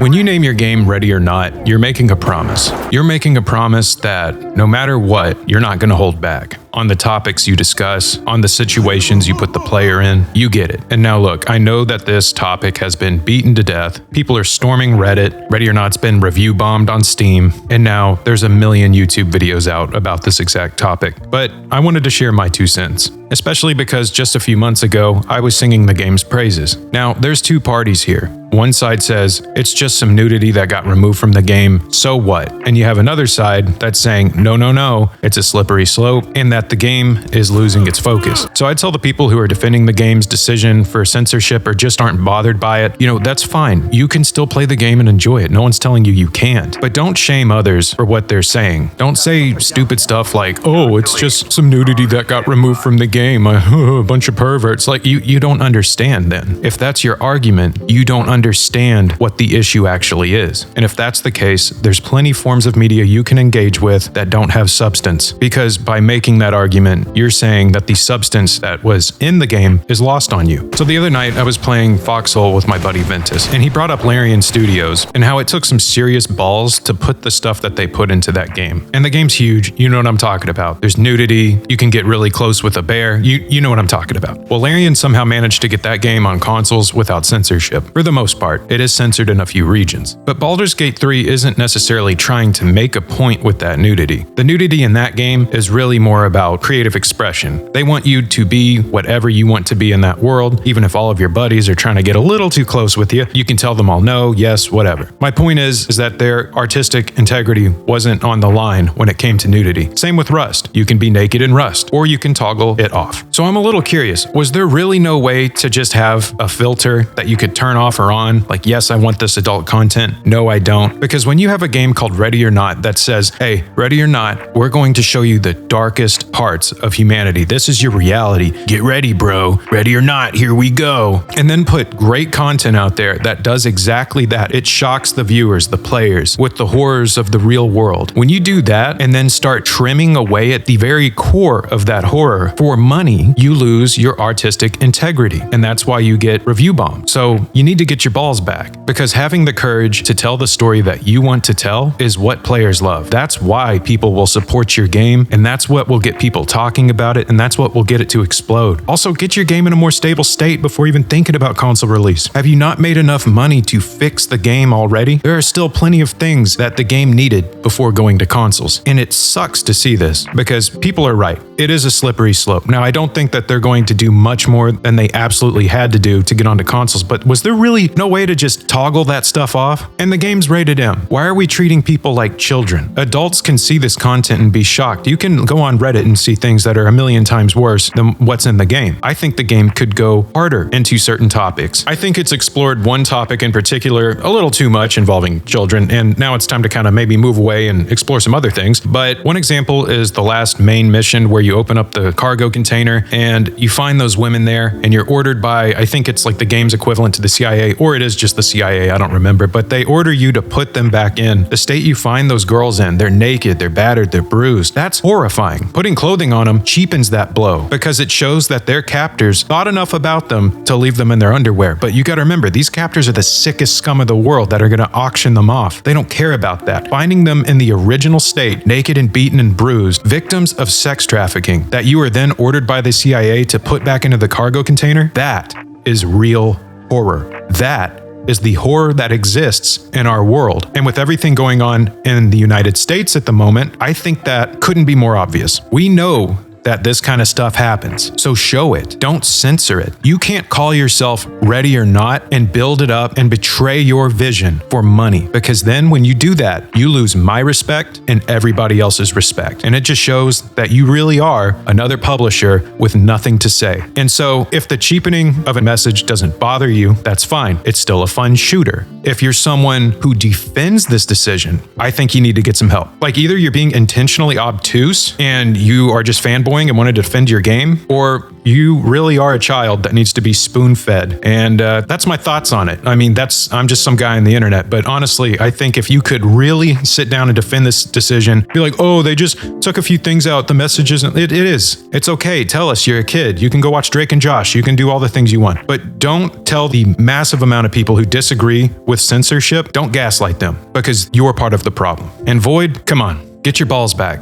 When you name your game Ready or Not, you're making a promise. You're making a promise that no matter what, you're not going to hold back. On the topics you discuss, on the situations you put the player in, you get it. And now look, I know that this topic has been beaten to death. People are storming Reddit. Ready or Not's been review bombed on Steam. And now there's a million YouTube videos out about this exact topic. But I wanted to share my 2 cents. Especially because just a few months ago, I was singing the game's praises. Now, there's 2 parties here. One side says, it's just some nudity that got removed from the game, so what? And you have another side that's saying, no, it's a slippery slope, and that the game is losing its focus. So I tell the people who are defending the game's decision for censorship or just aren't bothered by it, that's fine. You can still play the game and enjoy it. No one's telling you can't. But don't shame others for what they're saying. Don't say stupid stuff like, oh, it's just some nudity that got removed from the game. A bunch of perverts. Like, you don't understand then. If that's your argument, you don't understand what the issue actually is. And if that's the case, there's plenty forms of media you can engage with that don't have substance. Because by making that argument, you're saying that the substance that was in the game is lost on you. So the other night, I was playing Foxhole with my buddy Ventus, and he brought up Larian Studios and how it took some serious balls to put the stuff that they put into that game. And the game's huge. You know what I'm talking about. There's nudity. You can get really close with a bear. You know what I'm talking about. Well, Larian somehow managed to get that game on consoles without censorship. For the most part, it is censored in a few regions. But Baldur's Gate 3 isn't necessarily trying to make a point with that nudity. The nudity in that game is really more about creative expression. They want you to be whatever you want to be in that world. Even if all of your buddies are trying to get a little too close with you, you can tell them all no, yes, whatever. My point is that their artistic integrity wasn't on the line when it came to nudity. Same with Rust. You can be naked in Rust, or you can toggle it off. So I'm a little curious, was there really no way to just have a filter that you could turn off or on? Like, yes, I want this adult content. No, I don't. Because when you have a game called Ready or Not that says, hey, ready or not, we're going to show you the darkest parts of humanity. This is your reality. Get ready, bro. Ready or not, here we go. And then put great content out there that does exactly that. It shocks the viewers, the players, with the horrors of the real world. When you do that and then start trimming away at the very core of that horror for money, you lose your artistic integrity. And that's why you get review bombed. So you need to get your balls back, because having the courage to tell the story that you want to tell is what players love. That's why people will support your game, and that's what will get people talking about it, and that's what will get it to explode. Also, get your game in a more stable state before even thinking about console release. Have you not made enough money to fix the game already? There are still plenty of things that the game needed before going to consoles. And it sucks to see this, because people are right. It is a slippery slope. Now, I don't think that they're going to do much more than they absolutely had to do to get onto consoles, but was there really no way to just toggle that stuff off? And the game's rated M. Why are we treating people like children? Adults can see this content and be shocked. You can go on Reddit and see things that are a million times worse than what's in the game. I think the game could go harder into certain topics. I think it's explored one topic in particular a little too much involving children, and now it's time to kind of maybe move away and explore some other things. But one example is the last main mission where you open up the cargo container and you find those women there, and you're ordered by, I think it's like the game's equivalent to the CIA, or it is just the CIA, I don't remember, but they order you to put them back in the state you find those girls in. They're naked, they're battered, they're bruised. That's horrifying. Putting clothing on them cheapens that blow, because it shows that their captors thought enough about them to leave them in their underwear. But you gotta remember, these captors are the sickest scum of the world that are gonna auction them off. They don't care about that. Finding them in the original state, naked and beaten and bruised, victims of sex trafficking, that you are then ordered by the CIA to put back into the cargo container, that is real horror. That is the horror that exists in our world. And with everything going on in the United States at the moment, I think that couldn't be more obvious. We know that this kind of stuff happens. So show it. Don't censor it. You can't call yourself Ready or Not and build it up and betray your vision for money, because then when you do that, you lose my respect and everybody else's respect. And it just shows that you really are another publisher with nothing to say. And so if the cheapening of a message doesn't bother you, that's fine. It's still a fun shooter. If you're someone who defends this decision, I think you need to get some help. Like, either you're being intentionally obtuse and you are just fanboying going and want to defend your game, or you really are a child that needs to be spoon-fed. And that's my thoughts on it. I mean, I'm just some guy on the internet, but honestly, I think if you could really sit down and defend this decision, be like, oh, they just took a few things out, the message isn't, it is. It's okay, tell us, you're a kid. You can go watch Drake and Josh, you can do all the things you want. But don't tell the massive amount of people who disagree with censorship, don't gaslight them, because you're part of the problem. And Void, come on, get your balls back.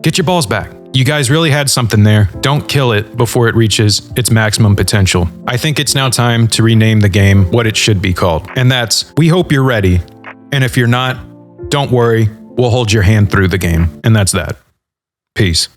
Get your balls back. You guys really had something there. Don't kill it before it reaches its maximum potential. I think it's now time to rename the game what it should be called. And that's, we hope you're ready. And if you're not, don't worry, we'll hold your hand through the game. And that's that. Peace.